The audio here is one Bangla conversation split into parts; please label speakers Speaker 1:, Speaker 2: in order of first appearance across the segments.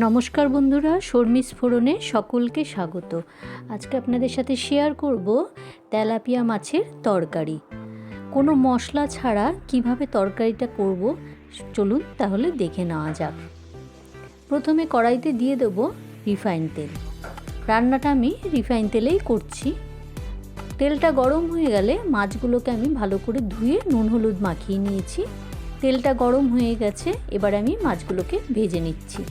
Speaker 1: নমস্কার বন্ধুরা, শর্মিস ফোরনে সকলকে স্বাগত। আজকে আপনাদের সাথে শেয়ার করব তেলাপিয়া মাছের তরকারি। কোনো মশলা ছাড়া কিভাবে তরকারিটা করব চলুন তাহলে দেখে নেওয়া যাক। প্রথমে কড়াইতে দিয়ে দেব রিফাইন তেল। রান্নাটা আমি রিফাইন তেলেই করছি। তেলটা গরম হয়ে গেলে মাছগুলোকে আমি ভালো করে ধুয়ে নুন হলুদ মাখিয়ে নিয়েছি। তেলটা গরম হয়ে গেছে, এবার আমি মাছগুলোকে ভেজে নিচ্ছি।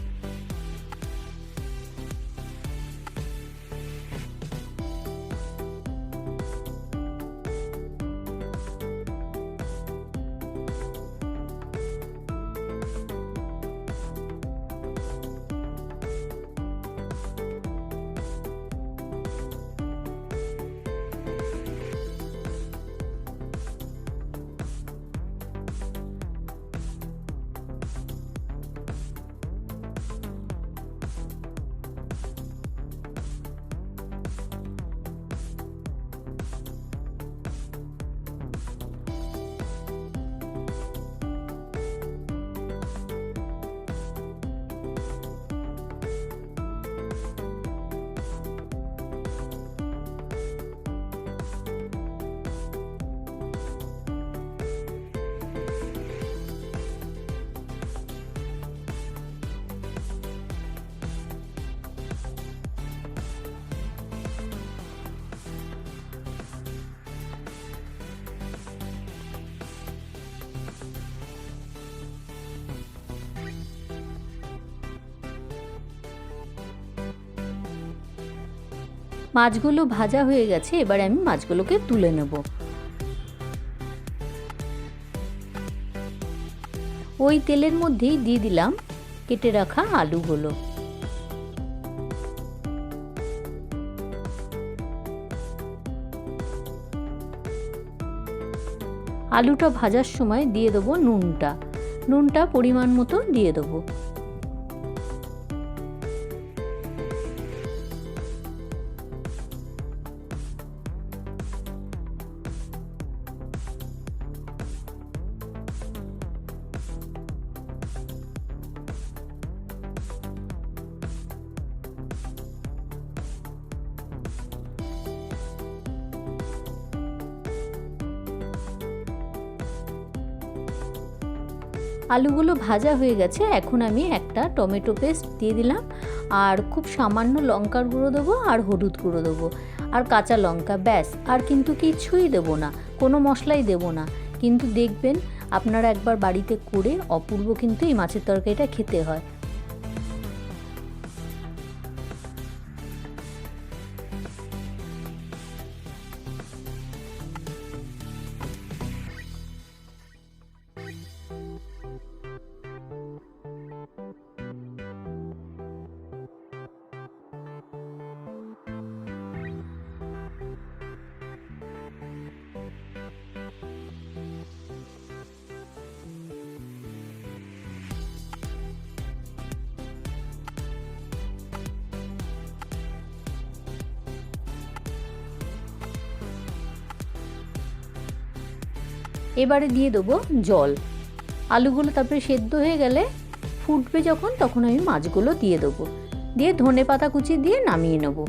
Speaker 1: মাছগুলো ভাজা হয়ে গেছে, এবারে আমি মাছগুলোকে তুলে নেব। ওই তেলের মধ্যেই দিয়ে দিলাম কেটে রাখা আলুগুলো। আলুটা ভাজার সময় দিয়ে দেবো নুনটা পরিমাণ মতো দিয়ে দেবো। আলুগুলো ভাজা হয়ে গেছে, এখন আমি একটা টমেটো পেস্ট দিয়ে দিলাম, আর খুব সামান্য লঙ্কার গুঁড়ো দেবো, আর হলুদ গুঁড়ো দেবো, আর কাঁচা লঙ্কা, ব্যাস। আর কিন্তু কিছুই দেবো না, কোনো মশলাই দেবো না। কিন্তু দেখবেন আপনারা একবার বাড়িতে করে অপূর্ব কিন্তু এই মাছের তরকারিটা খেতে হয়। এবারে দিয়ে দেবো জল। আলুগুলো তারপরে সেদ্ধ হয়ে গেলে ফুটবে যখন, তখন আমি মাছগুলো দিয়ে দেবো, দিয়ে ধনেপাতা কুচি দিয়ে নামিয়ে নেবো।